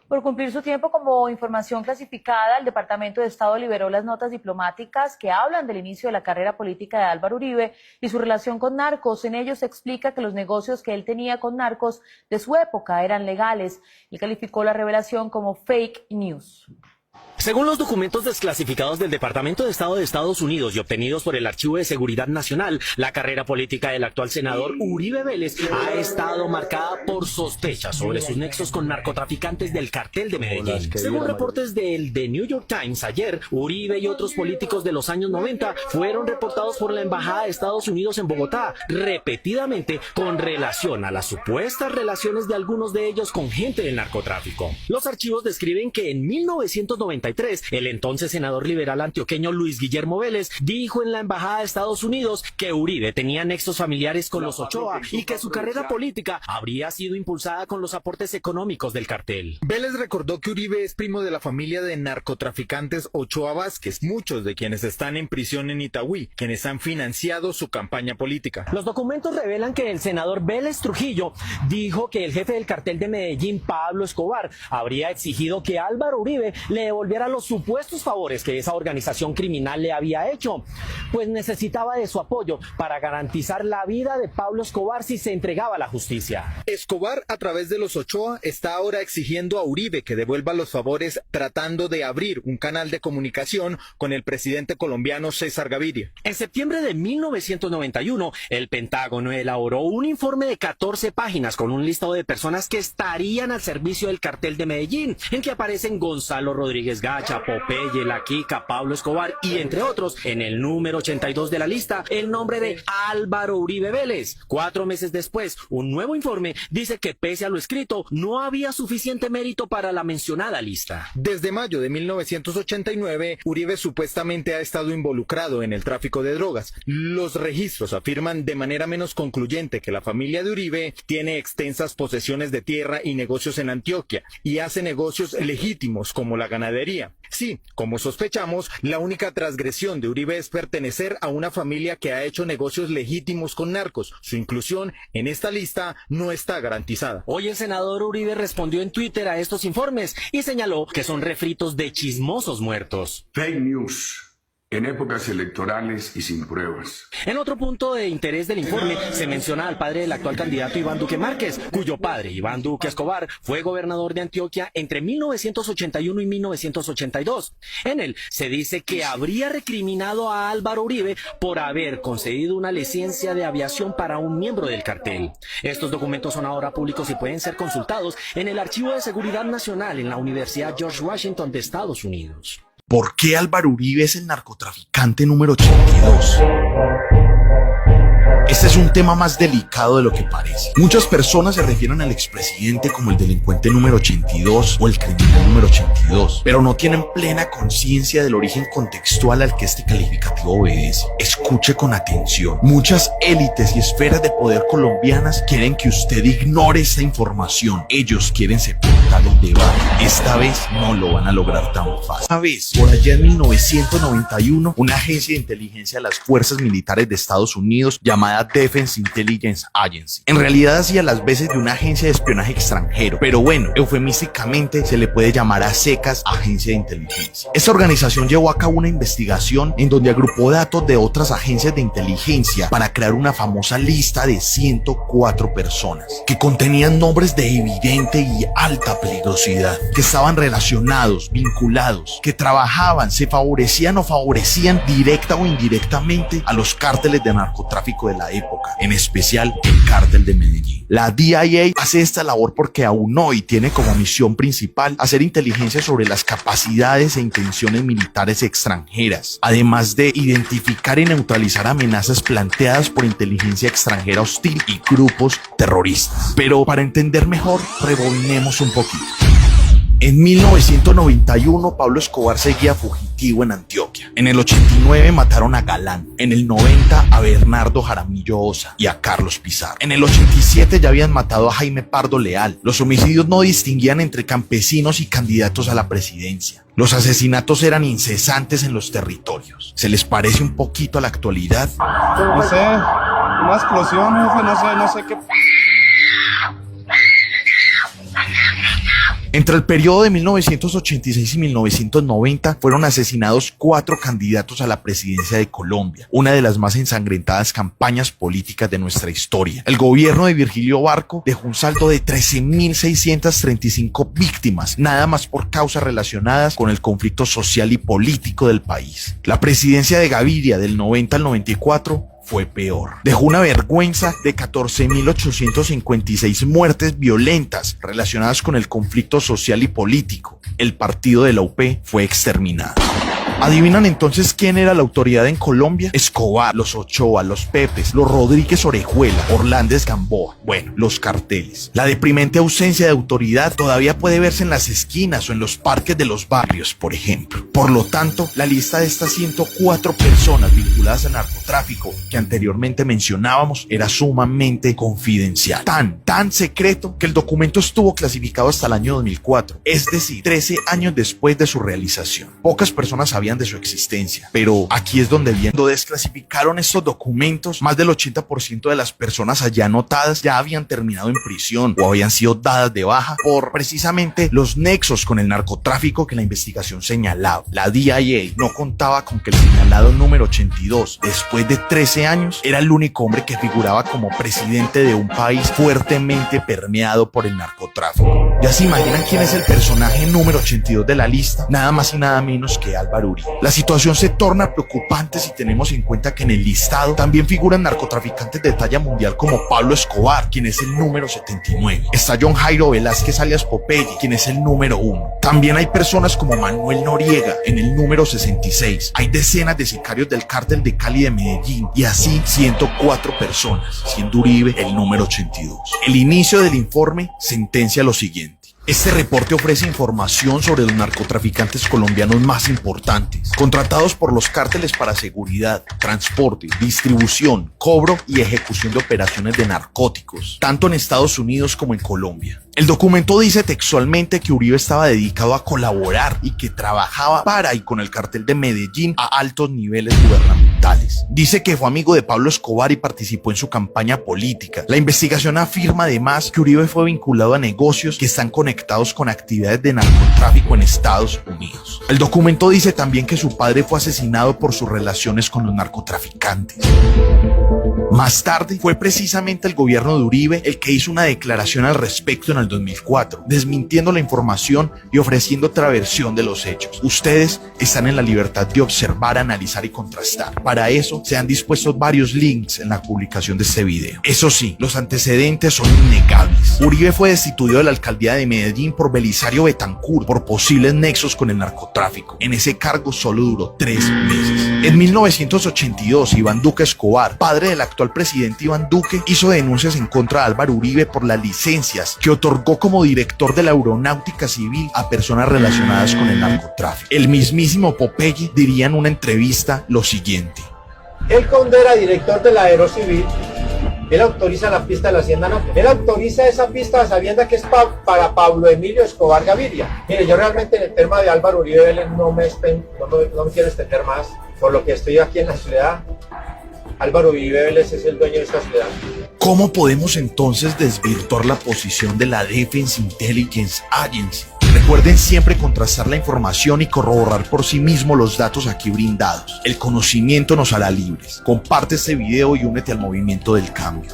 Por cumplir su tiempo como información clasificada, el Departamento de Estado liberó las notas diplomáticas que hablan del inicio de la carrera política de Álvaro Uribe y su relación con narcos. En ellos se explica que los negocios que él tenía con narcos de su época eran legales. Él calificó la revelación como fake news. Según los documentos desclasificados del Departamento de Estado de Estados Unidos y obtenidos por el Archivo de Seguridad Nacional, la carrera política del actual senador Uribe Vélez ha estado marcada por sospechas sobre sus nexos con narcotraficantes del cartel de Medellín. Según reportes del The New York Times, ayer, Uribe y otros políticos de los años 90 fueron reportados por la Embajada de Estados Unidos en Bogotá, repetidamente con relación a las supuestas relaciones de algunos de ellos con gente del narcotráfico. Los archivos describen que en 1993, el entonces senador liberal antioqueño Luis Guillermo Vélez dijo en la Embajada de Estados Unidos que Uribe tenía nexos familiares con los Ochoa y que su carrera política habría sido impulsada con los aportes económicos del cartel. Vélez recordó que Uribe es primo de la familia de narcotraficantes Ochoa Vázquez, muchos de quienes están en prisión en Itagüí, quienes han financiado su campaña política. Los documentos revelan que el senador Vélez Trujillo dijo que el jefe del cartel de Medellín, Pablo Escobar, habría exigido que Álvaro Uribe le devolviera los supuestos favores que esa organización criminal le había hecho, pues necesitaba de su apoyo para garantizar la vida de Pablo Escobar si se entregaba a la justicia. Escobar, a través de los Ochoa, está ahora exigiendo a Uribe que devuelva los favores, tratando de abrir un canal de comunicación con el presidente colombiano César Gaviria. En septiembre de 1991, el Pentágono elaboró un informe de 14 páginas con un listado de personas que estarían al servicio del cartel de Medellín, en que aparecen Gonzalo Rodríguez Gacha, Popeye, La Quica, Pablo Escobar y entre otros. En el número 82 de la lista, el nombre de Álvaro Uribe Vélez. 4 meses después, un nuevo informe dice que pese a lo escrito, no había suficiente mérito para la mencionada lista. Desde mayo de 1989, Uribe supuestamente ha estado involucrado en el tráfico de drogas. Los registros afirman de manera menos concluyente que la familia de Uribe tiene extensas posesiones de tierra y negocios en Antioquia y hace negocios legítimos como la ganadería. Sí, como sospechamos, la única transgresión de Uribe es pertenecer a una familia que ha hecho negocios legítimos con narcos. Su inclusión en esta lista no está garantizada. Hoy el senador Uribe respondió en Twitter a estos informes y señaló que son refritos de chismosos muertos. Fake news. En épocas electorales y sin pruebas. En otro punto de interés del informe se menciona al padre del actual candidato Iván Duque Márquez, cuyo padre, Iván Duque Escobar, fue gobernador de Antioquia entre 1981 y 1982. En él se dice que habría recriminado a Álvaro Uribe por haber concedido una licencia de aviación para un miembro del cartel. Estos documentos son ahora públicos y pueden ser consultados en el Archivo de Seguridad Nacional en la Universidad George Washington de Estados Unidos. ¿Por qué Álvaro Uribe es el narcotraficante número 82? Este es un tema más delicado de lo que parece. Muchas personas se refieren al expresidente como el delincuente número 82 o el criminal número 82, pero no tienen plena conciencia del origen contextual al que este calificativo obedece. Escuche con atención. Muchas élites y esferas de poder colombianas quieren que usted ignore esta información. Ellos quieren sepultar el debate. Esta vez no lo van a lograr tan fácil. Esta vez, por allá en 1991, una agencia de inteligencia de las fuerzas militares de Estados Unidos llamada Defense Intelligence Agency. En realidad hacía las veces de una agencia de espionaje extranjero, pero bueno, eufemísticamente se le puede llamar a secas agencia de inteligencia. Esta organización llevó a cabo una investigación en donde agrupó datos de otras agencias de inteligencia para crear una famosa lista de 104 personas que contenían nombres de evidente y alta peligrosidad, que estaban relacionados, vinculados, que trabajaban, se favorecían o favorecían directa o indirectamente a los cárteles de narcotráfico de la época, en especial el cártel de Medellín. La DIA hace esta labor porque aún hoy tiene como misión principal hacer inteligencia sobre las capacidades e intenciones militares extranjeras, además de identificar y neutralizar amenazas planteadas por inteligencia extranjera hostil y grupos terroristas. Pero para entender mejor, rebobinemos un poquito. En 1991, Pablo Escobar seguía fugitivo en Antioquia. En el 89 mataron a Galán. En el 90 a Bernardo Jaramillo Osa y a Carlos Pizarro. En el 87 ya habían matado a Jaime Pardo Leal. Los homicidios no distinguían entre campesinos y candidatos a la presidencia. Los asesinatos eran incesantes en los territorios. ¿Se les parece un poquito a la actualidad? No sé, una explosión, jefe, no sé qué. Entre el periodo de 1986 y 1990 fueron asesinados 4 candidatos a la presidencia de Colombia, una de las más ensangrentadas campañas políticas de nuestra historia. El gobierno de Virgilio Barco dejó un saldo de 13.635 víctimas, nada más por causas relacionadas con el conflicto social y político del país. La presidencia de Gaviria del 90 al 94 fue peor. Dejó una vergüenza de 14.856 muertes violentas relacionadas con el conflicto social y político. El partido de la UP fue exterminado. ¿Adivinan entonces quién era la autoridad en Colombia? Escobar, los Ochoa, los Pepes, los Rodríguez Orejuela, Orlández Gamboa. Bueno, los carteles. La deprimente ausencia de autoridad todavía puede verse en las esquinas o en los parques de los barrios, por ejemplo. Por lo tanto, la lista de estas 104 personas vinculadas al narcotráfico que anteriormente mencionábamos era sumamente confidencial. Tan secreto que el documento estuvo clasificado hasta el año 2004, es decir, 13 años después de su realización. Pocas personas sabían de su existencia, pero aquí es donde cuando desclasificaron estos documentos, más del 80% de las personas allá anotadas ya habían terminado en prisión o habían sido dadas de baja por precisamente los nexos con el narcotráfico que la investigación señalaba. La DIA no contaba con que el señalado número 82, después de 13 años, era el único hombre que figuraba como presidente de un país fuertemente permeado por el narcotráfico. ¿Ya se imaginan quién es el personaje número 82 de la lista? Nada más y nada menos que Álvaro Uribe. La situación se torna preocupante si tenemos en cuenta que en el listado también figuran narcotraficantes de talla mundial como Pablo Escobar, quien es el número 79. Está John Jairo Velázquez alias Popeye, quien es el número 1. También hay personas como Manuel Noriega en el número 66. Hay decenas de sicarios del cártel de Cali de Medellín y así 104 personas, siendo Uribe el número 82. El inicio del informe sentencia lo siguiente. Este reporte ofrece información sobre los narcotraficantes colombianos más importantes, contratados por los cárteles para seguridad, transporte, distribución, cobro y ejecución de operaciones de narcóticos, tanto en Estados Unidos como en Colombia. El documento dice textualmente que Uribe estaba dedicado a colaborar y que trabajaba para y con el cartel de Medellín a altos niveles gubernamentales. Dice que fue amigo de Pablo Escobar y participó en su campaña política. La investigación afirma además que Uribe fue vinculado a negocios que están conectados con actividades de narcotráfico en Estados Unidos. El documento dice también que su padre fue asesinado por sus relaciones con los narcotraficantes. Más tarde, fue precisamente el gobierno de Uribe el que hizo una declaración al respecto en el 2004, desmintiendo la información y ofreciendo otra versión de los hechos. Ustedes están en la libertad de observar, analizar y contrastar. Para eso, se han dispuesto varios links en la publicación de este video. Eso sí, los antecedentes son innegables. Uribe fue destituido de la alcaldía de Medellín por Belisario Betancur por posibles nexos con el narcotráfico. En ese cargo solo duró 3 meses. En 1982, Iván Duque Escobar, padre del actual presidente Iván Duque, hizo denuncias en contra de Álvaro Uribe por las licencias que otorgó como director de la Aeronáutica Civil a personas relacionadas con el narcotráfico. El mismísimo Popeye diría en una entrevista lo siguiente. Él cuando era director de la Aerocivil, él autoriza la pista de la Hacienda Norte. Él autoriza esa pista sabiendo que es para Pablo Emilio Escobar Gaviria. Mire, yo realmente en el tema de Álvaro Uribe Vélez no me quiero extender más. Por lo que estoy aquí en la ciudad, Álvaro Uribe Vélez es el dueño de esta ciudad. ¿Cómo podemos entonces desvirtuar la posición de la Defense Intelligence Agency? Recuerden siempre contrastar la información y corroborar por sí mismo los datos aquí brindados. El conocimiento nos hará libres. Comparte este video y únete al movimiento del cambio.